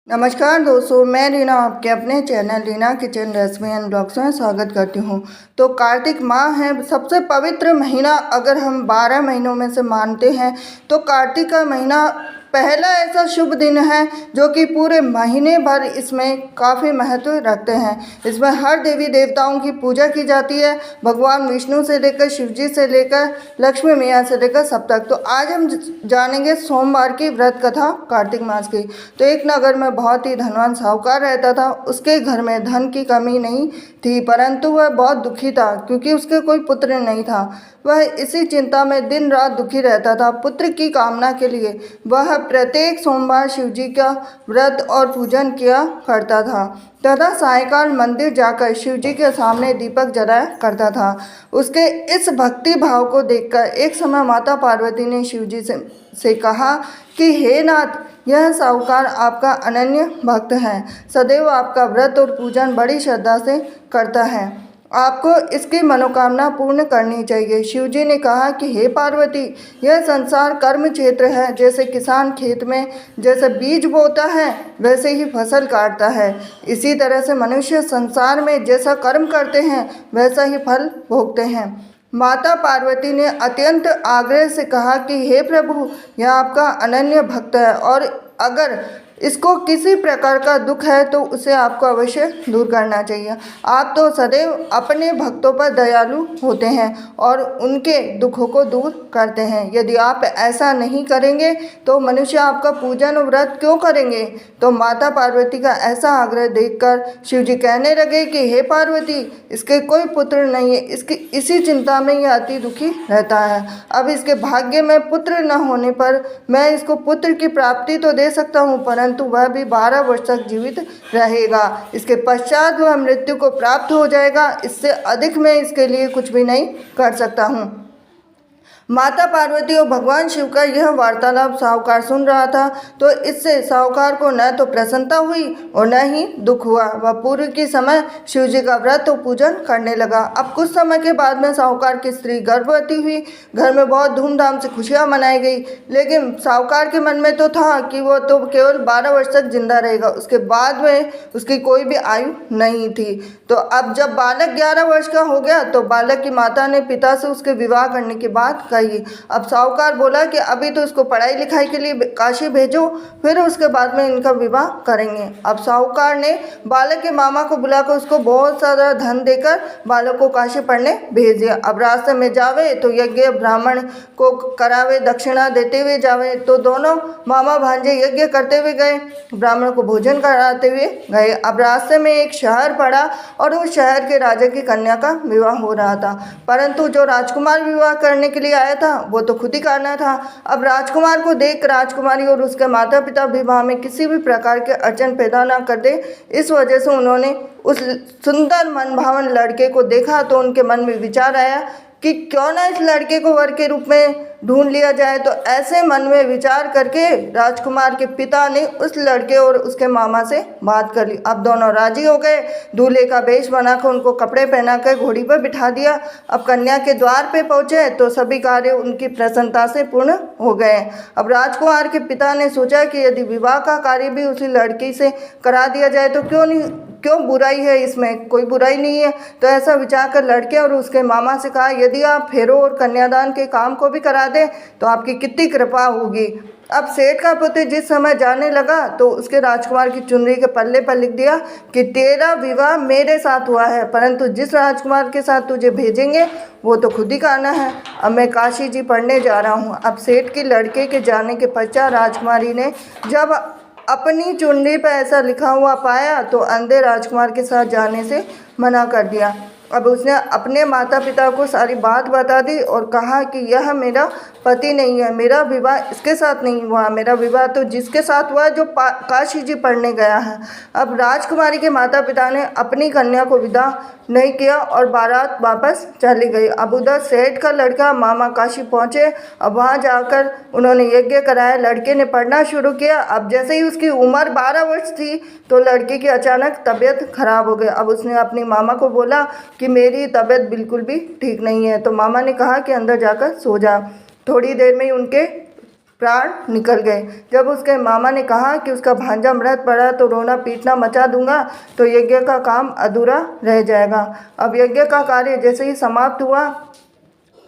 नमस्कार दोस्तों, मैं रीना आपके अपने channel Reena kitchen recipe and blogs में स्वागत करती हूँ। तो कार्तिक माह है, सबसे पवित्र महीना अगर हम 12 महीनों में से मानते हैं तो कार्तिक का महीना पहला ऐसा शुभ दिन है जो कि पूरे महीने भर इसमें काफ़ी महत्व रखते हैं। इसमें हर देवी देवताओं की पूजा की जाती है, भगवान विष्णु से लेकर शिव जी से लेकर लक्ष्मी मैया से लेकर सब तक। तो आज हम जानेंगे सोमवार की व्रत कथा कार्तिक मास की। तो एक नगर में बहुत ही धनवान साहूकार रहता था। उसके घर में धन की कमी नहीं थी, परंतु वह बहुत दुखी था क्योंकि उसके कोई पुत्र नहीं था। वह इसी चिंता में दिन रात दुखी रहता था। पुत्र की कामना के लिए वह प्रत्येक सोमवार शिव जी का व्रत और पूजन किया करता था तथा सायंकाल मंदिर जाकर शिव जी के सामने दीपक जलाया करता था। उसके इस भक्ति भाव को देखकर एक समय माता पार्वती ने शिव जी से कहा कि हे नाथ, यह साहूकार आपका अनन्य भक्त है, सदैव आपका व्रत और पूजन बड़ी श्रद्धा से करता है, आपको इसकी मनोकामना पूर्ण करनी चाहिए। शिवजी ने कहा कि हे पार्वती, यह संसार कर्म क्षेत्र है। जैसे किसान खेत में जैसे बीज बोता है वैसे ही फसल काटता है, इसी तरह से मनुष्य संसार में जैसा कर्म करते हैं वैसा ही फल भोगते हैं। माता पार्वती ने अत्यंत आग्रह से कहा कि हे प्रभु, यह आपका अनन्य भक्त है और अगर इसको किसी प्रकार का दुख है तो उसे आपको अवश्य दूर करना चाहिए। आप तो सदैव अपने भक्तों पर दयालु होते हैं और उनके दुखों को दूर करते हैं। यदि आप ऐसा नहीं करेंगे तो मनुष्य आपका पूजन और व्रत क्यों करेंगे। तो माता पार्वती का ऐसा आग्रह देखकर शिवजी कहने लगे कि हे पार्वती, इसके कोई पुत्र नहीं है, इसकी इसी चिंता में यह अति दुखी रहता है। अब इसके भाग्य में पुत्र न होने पर मैं इसको पुत्र की प्राप्ति तो दे सकता हूँ, परंतु वह भी 12 वर्ष तक जीवित रहेगा। इसके पश्चात वह मृत्यु को प्राप्त हो जाएगा। इससे अधिक मैं इसके लिए कुछ भी नहीं कर सकता हूँ। माता पार्वती और भगवान शिव का यह वार्तालाप साहूकार सुन रहा था, तो इससे साहूकार को न तो प्रसन्नता हुई और न ही दुख हुआ। वह पूर्व के समय शिव जी का व्रत और पूजन करने लगा। अब कुछ समय के बाद में साहूकार की स्त्री गर्भवती हुई। घर में बहुत धूमधाम से खुशियाँ मनाई गई, लेकिन साहूकार के मन में तो था कि वो तो केवल 12 वर्ष तक जिंदा रहेगा, उसके बाद में उसकी कोई भी आयु नहीं थी। तो अब जब बालक 11 वर्ष का हो गया तो बालक की माता ने पिता से उसके विवाह करने की बात कही। अब साहूकार बोला कि अभी तो इसको पढ़ाई लिखाई के लिए काशी भेजो, फिर उसके बाद में इनका विवाह करेंगे। अब साहूकार ने बालक के मामा को बुलाकर उसको बहुत सारा धन देकर बालक को काशी पढ़ने भेज दिया। अब रास्ते में जावे तो यज्ञ ब्राह्मण को करावे, दक्षिणा देते हुए जावे। तो दोनों मामा भांजे यज्ञ करते हुए गए, ब्राह्मण को भोजन कराते हुए गए। अब रास्ते में एक शहर पड़ा और उस शहर के राजा की कन्या का विवाह हो रहा था, परंतु जो राजकुमार विवाह करने के लिए आया था वो तो खुद ही करना था। अब राजकुमार को देख राजकुमारी और उसके माता पिता विवाह में किसी भी प्रकार के अड़चन पैदा ना कर दे, इस वजह से उन्होंने उस सुंदर मनभावन लड़के को देखा तो उनके मन में विचार आया कि क्यों ना इस लड़के को वर के रूप में ढूंढ लिया जाए। तो ऐसे मन में विचार करके राजकुमार के पिता ने उस लड़के और उसके मामा से बात कर ली। अब दोनों राजी हो गए। दूल्हे का वेश बनाकर उनको कपड़े पहनाकर घोड़ी पर बिठा दिया। अब कन्या के द्वार पे पहुंचे तो सभी कार्य उनकी प्रसन्नता से पूर्ण हो गए। अब राजकुमार के पिता ने सोचा कि यदि विवाह का कार्य भी उसी लड़की से करा दिया जाए तो क्यों बुराई है, इसमें कोई बुराई नहीं है। तो ऐसा विचार कर लड़के और उसके मामा से कहा, यदि आप फेरों और कन्यादान के काम को भी करा दें तो आपकी कितनी कृपा होगी। अब सेठ का पुत्र जिस समय जाने लगा तो उसके राजकुमार की चुनरी के पल्ले पर लिख दिया कि तेरा विवाह मेरे साथ हुआ है, परंतु जिस राजकुमार के साथ तुझे भेजेंगे वो तो खुद ही करना है। अब मैं काशी जी पढ़ने जा रहा हूँ। अब सेठ के लड़के के जाने के पश्चात राजकुमारी ने जब अपनी चुनरी पर ऐसा लिखा हुआ पाया तो अंधे राजकुमार के साथ जाने से मना कर दिया। अब उसने अपने माता पिता को सारी बात बता दी और कहा कि यह मेरा पति नहीं है, मेरा विवाह इसके साथ नहीं हुआ, मेरा विवाह तो जिसके साथ हुआ जो काशी जी पढ़ने गया है। अब राजकुमारी के माता पिता ने अपनी कन्या को विदा नहीं किया और बारात वापस चली गई। अब उधर सेठ का लड़का मामा काशी पहुँचे। अब वहाँ जाकर उन्होंने यज्ञ कराया, लड़के ने पढ़ना शुरू किया। अब जैसे ही उसकी उम्र 12 वर्ष थी तो लड़के की अचानक तबीयत खराब हो गई। अब उसने अपनी मामा को बोला कि मेरी तबीयत बिल्कुल भी ठीक नहीं है। तो मामा ने कहा कि अंदर जाकर सो जा। थोड़ी देर में ही उनके प्राण निकल गए। जब उसके मामा ने कहा कि उसका भांजा मृत पड़ा तो रोना पीटना मचा दूंगा तो यज्ञ का काम अधूरा रह जाएगा। अब यज्ञ का कार्य जैसे ही समाप्त हुआ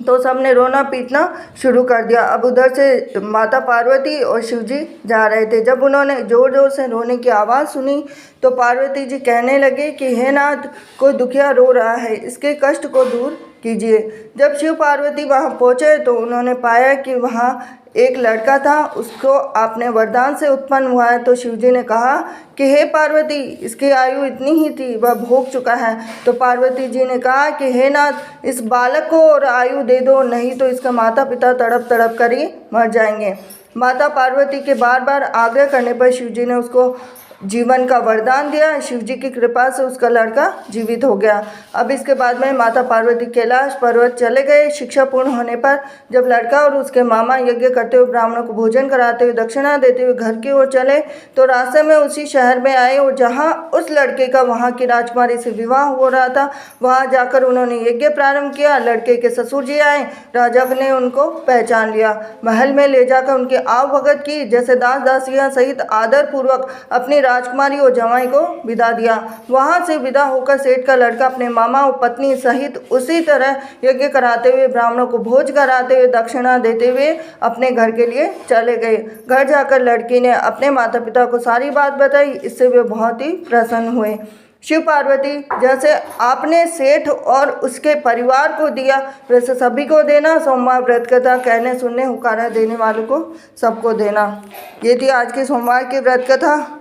तो सबने रोना पीटना शुरू कर दिया। अब उधर से माता पार्वती और शिव जी जा रहे थे। जब उन्होंने ज़ोर ज़ोर से रोने की आवाज़ सुनी तो पार्वती जी कहने लगे कि हे नाथ, कोई दुखिया रो रहा है, इसके कष्ट को दूर कीजिए। जब शिव पार्वती वहाँ पहुँचे तो उन्होंने पाया कि वहाँ एक लड़का था, उसको आपने वरदान से उत्पन्न हुआ है। तो शिव जी ने कहा कि हे पार्वती, इसकी आयु इतनी ही थी, वह भोग चुका है। तो पार्वती जी ने कहा कि हे नाथ, इस बालक को और आयु दे दो, नहीं तो इसका माता पिता तड़प तड़प कर ही मर जाएंगे। माता पार्वती के बार बार आग्रह करने पर शिव जी ने उसको जीवन का वरदान दिया। शिव जी की कृपा से उसका लड़का जीवित हो गया। अब इसके बाद में माता पार्वती कैलाश पर्वत चले गए। शिक्षा पूर्ण होने पर जब लड़का और उसके मामा यज्ञ करते हुए ब्राह्मणों को भोजन कराते हुए दक्षिणा देते हुए घर की ओर चले तो रास्ते में उसी शहर में आए और जहाँ उस लड़के का वहाँ की राजकुमारी से विवाह हो रहा था, वहाँ जाकर उन्होंने यज्ञ प्रारंभ किया। लड़के के ससुर जी आए, राजा ने उनको पहचान लिया, महल में ले जाकर उनकी आव भगत की, जैसे दास दासियाँ सहित आदर पूर्वक अपनी राजकुमारी और जवाई को विदा दिया। वहां से विदा होकर सेठ का लड़का अपने मामा और पत्नी सहित उसी तरह यज्ञ कराते हुए ब्राह्मणों को भोज कराते हुए दक्षिणा देते हुए अपने घर के लिए चले गए। घर जाकर लड़की ने अपने माता पिता को सारी बात बताई। इससे वे बहुत ही प्रसन्न हुए। शिव पार्वती, जैसे आपने सेठ और उसके परिवार को दिया वैसे सभी को देना। सोमवार व्रत कथा कहने सुनने हुकारा देने वालों को सबको देना। ये थी आज की सोमवार की व्रत कथा।